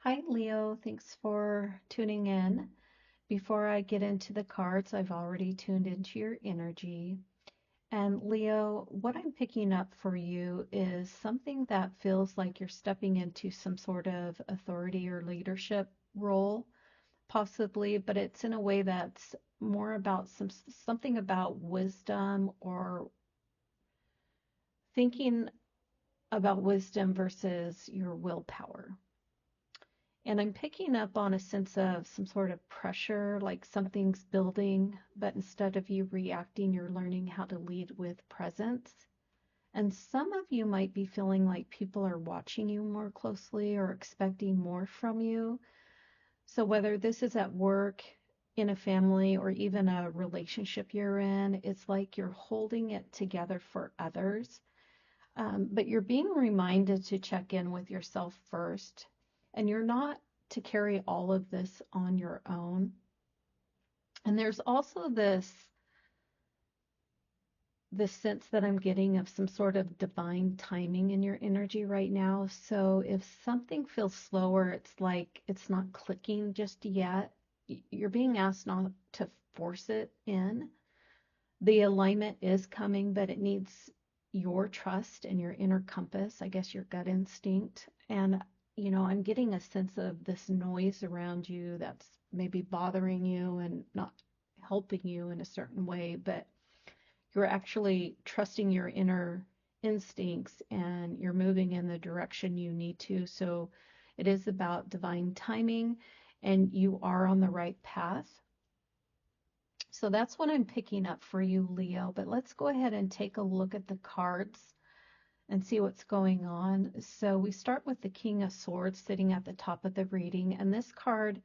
Hi, Leo. Thanks for tuning in. Before I get into the cards, I've already tuned into your energy. And Leo, what I'm picking up for you is something that feels like you're stepping into some sort of authority or leadership role, possibly, but it's in a way that's more about something about wisdom or thinking about wisdom versus your willpower. And I'm picking up on a sense of some sort of pressure, like something's building, but instead of you reacting, you're learning how to lead with presence. And some of you might be feeling like people are watching you more closely or expecting more from you. So whether this is at work, in a family, or even a relationship you're in, it's like you're holding it together for others. But you're being reminded to check in with yourself first. And you're not to carry all of this on your own. And there's also this sense that I'm getting of some sort of divine timing in your energy right now. So if something feels slower, it's like it's not clicking just yet. You're being asked not to force it in. The alignment is coming, but it needs your trust and your inner compass, I guess your gut instinct. And, I'm getting a sense of this noise around you that's maybe bothering you and not helping you in a certain way, but you're actually trusting your inner instincts and you're moving in the direction you need to. So it is about divine timing and you are on the right path. So that's what I'm picking up for you, Leo. But let's go ahead and take a look at the cards and see what's going on. So we start with the King of Swords sitting at the top of the reading. And this card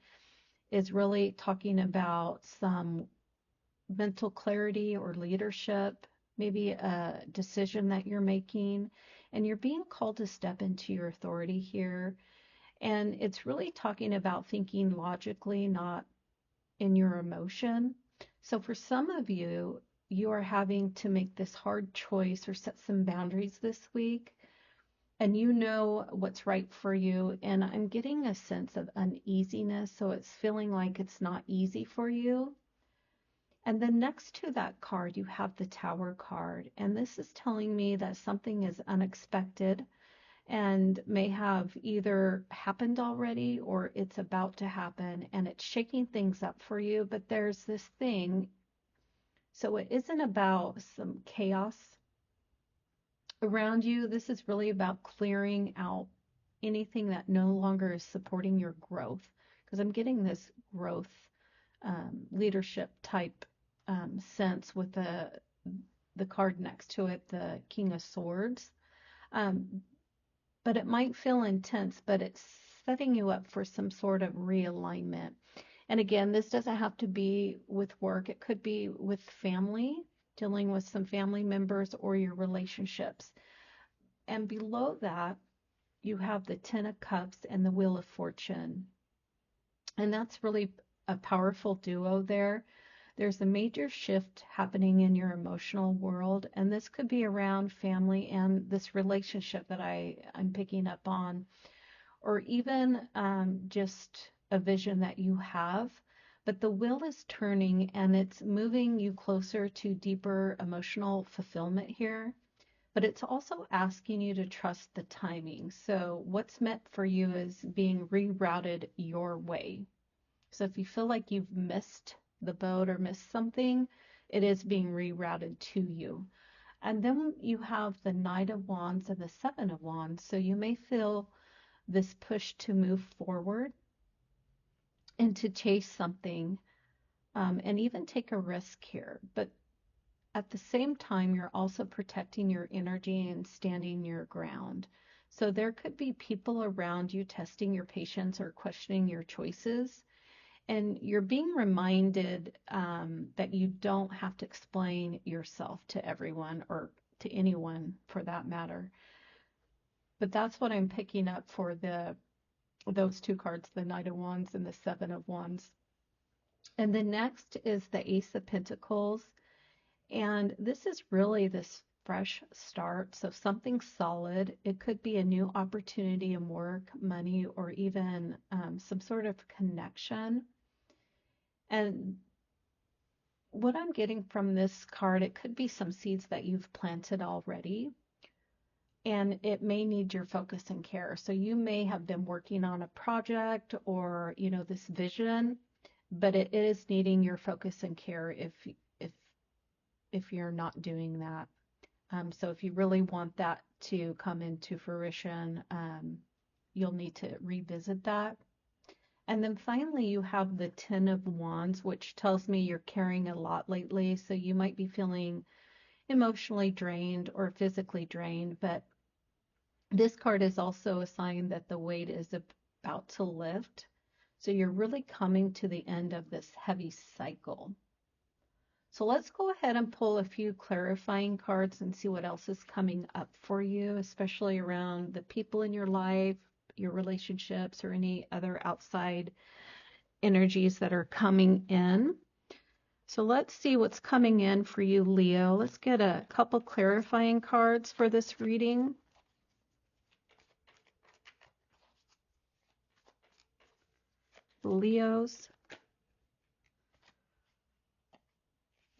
is really talking about some mental clarity or leadership, maybe a decision that you're making. And you're being called to step into your authority here. And it's really talking about thinking logically, not in your emotion. So for some of you, you are having to make this hard choice or set some boundaries this week, and you know what's right for you. And I'm getting a sense of uneasiness, so it's feeling like it's not easy for you. And then next to that card, you have the Tower card, and this is telling me that something is unexpected and may have either happened already or it's about to happen and it's shaking things up for you. But there's this thing, so it isn't about some chaos around you. This is really about clearing out anything that no longer is supporting your growth. Because I'm getting this growth leadership type sense with the card next to it, the King of Swords. Um, but it might feel intense, but it's setting you up for some sort of realignment. And again, this doesn't have to be with work, it could be with family, dealing with some family members or your relationships. And below that, you have the Ten of Cups and the Wheel of Fortune. And that's really a powerful duo there. There's a major shift happening in your emotional world, and this could be around family and this relationship that I'm picking up on, or even just a vision that you have. But the wheel is turning and it's moving you closer to deeper emotional fulfillment here. But it's also asking you to trust the timing. So, what's meant for you is being rerouted your way. So if you feel like you've missed the boat or missed something, it is being rerouted to you. And then you have the Knight of Wands and the Seven of Wands. So you may feel this push to move forward and to chase something and even take a risk here. But at the same time, you're also protecting your energy and standing your ground. So there could be people around you testing your patience or questioning your choices. And you're being reminded that you don't have to explain yourself to everyone or to anyone for that matter. But that's what I'm picking up for those two cards, the Knight of Wands and the Seven of Wands. And the next is the Ace of Pentacles. And this is really this fresh start. So something solid. It could be a new opportunity in work, money, or even some sort of connection. And what I'm getting from this card, it could be some seeds that you've planted already, and it may need your focus and care. So you may have been working on a project or, this vision, but it is needing your focus and care if if you're not doing that. So if you really want that to come into fruition, you'll need to revisit that. And then finally, you have the Ten of Wands, which tells me you're carrying a lot lately. So you might be feeling emotionally drained or physically drained. But this card is also a sign that the weight is about to lift. So you're really coming to the end of this heavy cycle. So let's go ahead and pull a few clarifying cards and see what else is coming up for you, especially around the people in your life, your relationships, or any other outside energies that are coming in. So let's see what's coming in for you, Leo. Let's get a couple clarifying cards for this reading. Leos,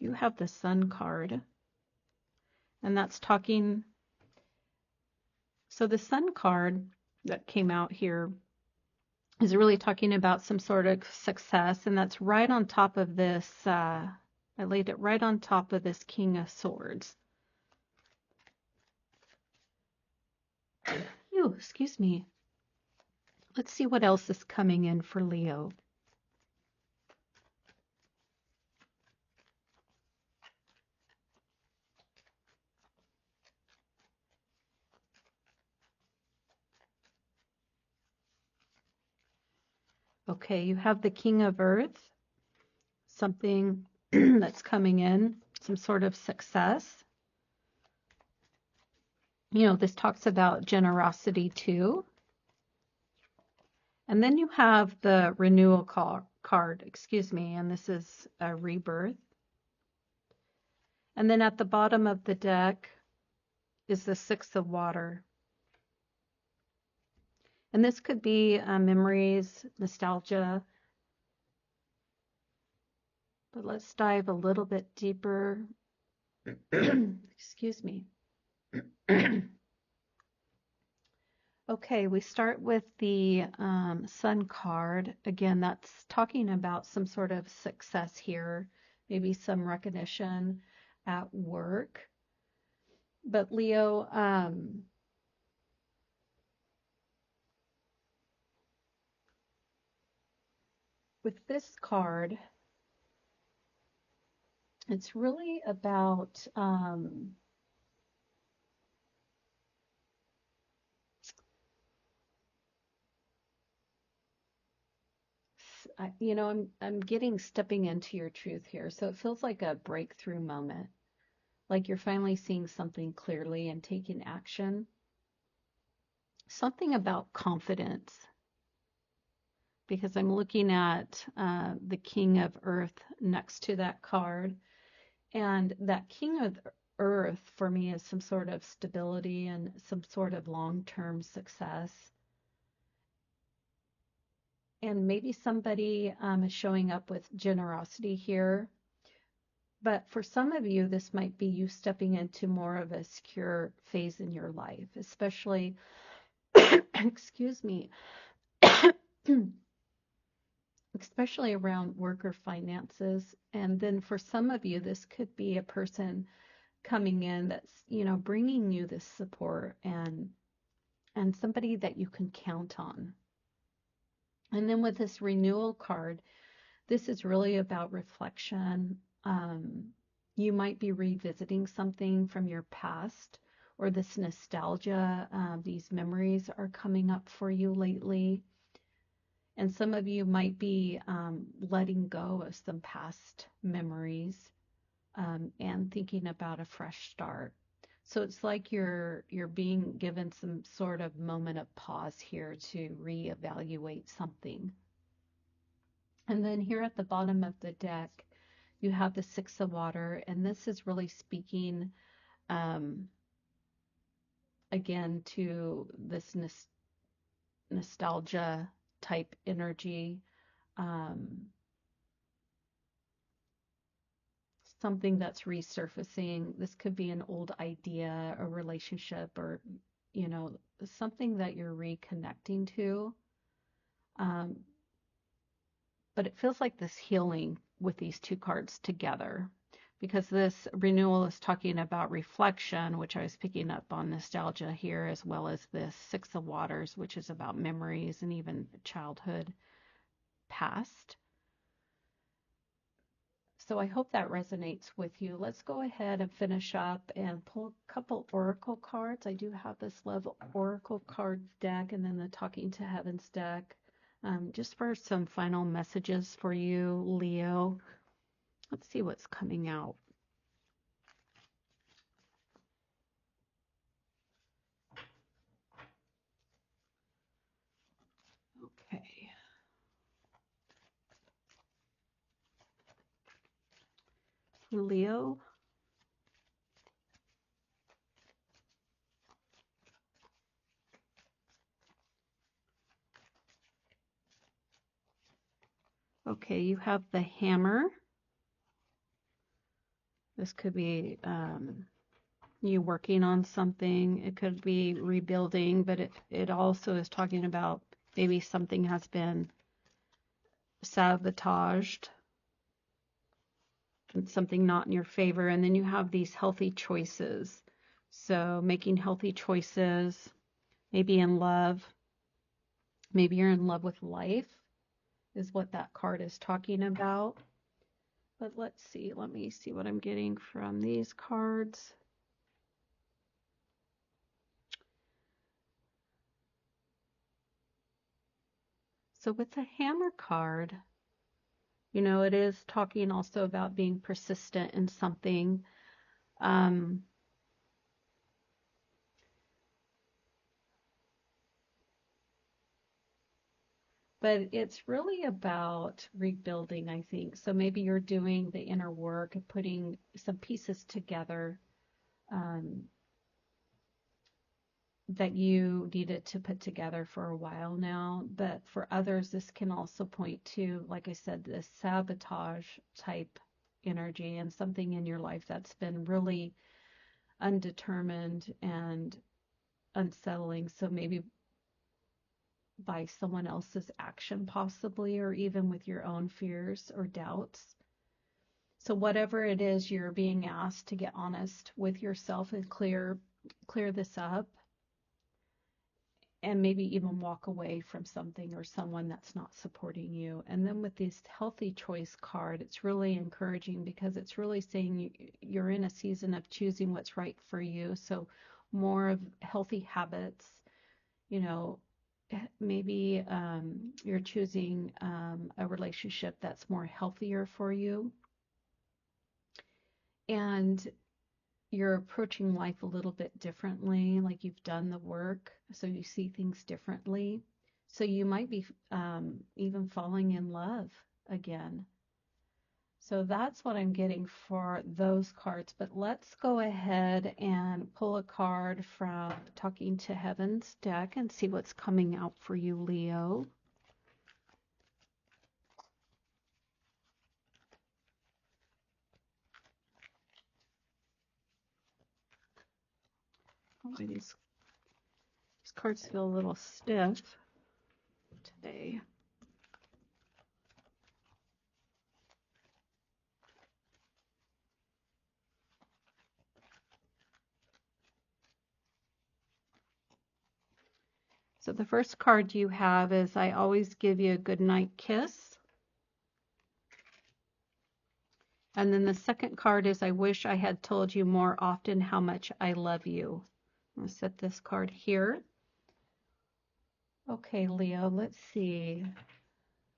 you have the Sun card, and that's talking. So the Sun card that came out here is really talking about some sort of success, and that's right on top of this. I laid it right on top of this King of Swords. Ew, excuse me. Let's see what else is coming in for Leo. Okay, you have the King of Earth, something that's coming in, some sort of success. This talks about generosity too. And then you have the renewal card, excuse me, and this is a rebirth. And then at the bottom of the deck is the Six of Water. And this could be memories, nostalgia. But let's dive a little bit deeper. Excuse me. Okay, we start with the Sun card. Again, that's talking about some sort of success here, maybe some recognition at work. But Leo, with this card, it's really about I'm getting stepping into your truth here. So it feels like a breakthrough moment, like you're finally seeing something clearly and taking action. Something about confidence, because I'm looking at the King of Earth next to that card. And that King of Earth for me is some sort of stability and some sort of long-term success. And maybe somebody is showing up with generosity here. But for some of you, this might be you stepping into more of a secure phase in your life, especially, excuse me, especially around work or finances. And then for some of you, this could be a person coming in that's, bringing you this support and somebody that you can count on. And then with this renewal card, this is really about reflection. You might be revisiting something from your past, or this nostalgia. These memories are coming up for you lately. And some of you might be letting go of some past memories and thinking about a fresh start. So it's like you're being given some sort of moment of pause here to reevaluate something. And then here at the bottom of the deck, you have the Six of Water, and this is really speaking um, again, to this nostalgia type energy, um, something that's resurfacing. This could be an old idea, a relationship, or, you know, something that you're reconnecting to. Um, but it feels like this healing with these two cards together, because this renewal is talking about reflection, which I was picking up on nostalgia here, as well as this Six of Waters, which is about memories and even childhood past. So I hope that resonates with you. Let's go ahead and finish up and pull a couple oracle cards. I do have this Love Oracle card deck and then the Talking to Heavens deck. Just for some final messages for you, Leo. Let's see what's coming out. Okay. Leo. Okay, you have the Hammer. This could be you working on something. It could be rebuilding, but it also is talking about maybe something has been sabotaged and something not in your favor. And then you have these healthy choices. So making healthy choices, maybe in love, maybe you're in love with life is what that card is talking about. But let's see, let me see what I'm getting from these cards. So with the Hammer card, you know, it is talking also about being persistent in something. But it's really about rebuilding, I think. So maybe you're doing the inner work of putting some pieces together that you needed to put together for a while now. But for others, this can also point to, like I said, this sabotage type energy and something in your life that's been really undetermined and unsettling. So maybe by someone else's action, possibly, or even with your own fears or doubts. So whatever it is, you're being asked to get honest with yourself and clear this up, and maybe even walk away from something or someone that's not supporting you. And then with this healthy choice card, it's really encouraging because it's really saying you're in a season of choosing what's right for you. So more of healthy habits, you know, maybe you're choosing a relationship that's more healthier for you. And you're approaching life a little bit differently, like you've done the work, so you see things differently. So you might be even falling in love again. So that's what I'm getting for those cards. But let's go ahead and pull a card from Talking to Heavens deck and see what's coming out for you, Leo. Oh, these cards feel a little stiff today. So the first card you have is I always give you a good night kiss. And then the second card is I wish I had told you more often how much I love you. I'm going to set this card here. Okay, Leo, let's see.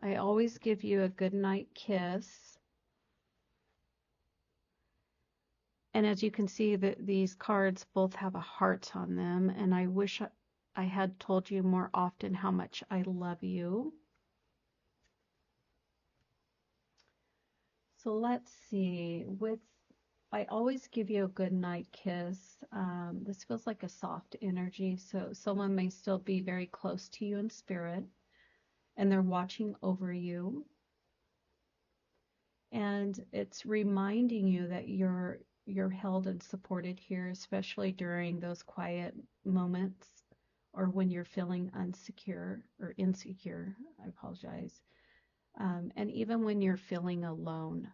I always give you a good night kiss. And as you can see, these cards both have a heart on them. And I wish I had told you more often how much I love you. So let's see. I always give you a good night kiss. This feels like a soft energy, so someone may still be very close to you in spirit, and they're watching over you. And it's reminding you that you're held and supported here, especially during those quiet moments or when you're feeling unsecure or insecure. I apologize. And even when you're feeling alone.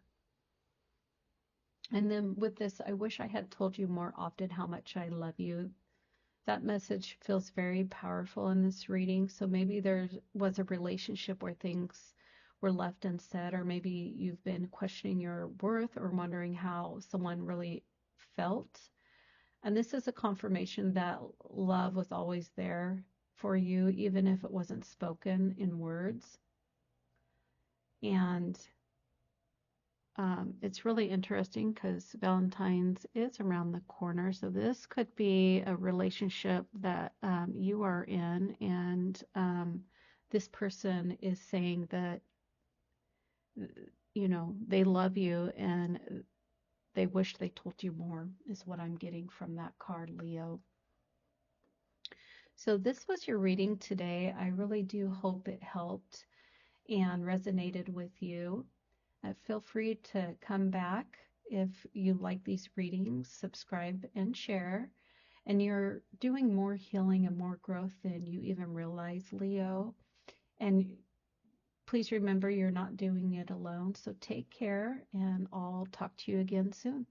And then with this, I wish I had told you more often how much I love you. That message feels very powerful in this reading. So maybe there was a relationship where things were left unsaid, or maybe you've been questioning your worth or wondering how someone really felt. And this is a confirmation that love was always there for you, even if it wasn't spoken in words. And it's really interesting because Valentine's is around the corner. So this could be a relationship that you are in, and this person is saying that, they love you and they wish they told you more, is what I'm getting from that card, Leo. So this was your reading today. I really do hope it helped and resonated with you. Feel free to come back if you like these readings, subscribe and share. And you're doing more healing and more growth than you even realize, Leo. And please remember you're not doing it alone. So take care, and I'll talk to you again soon.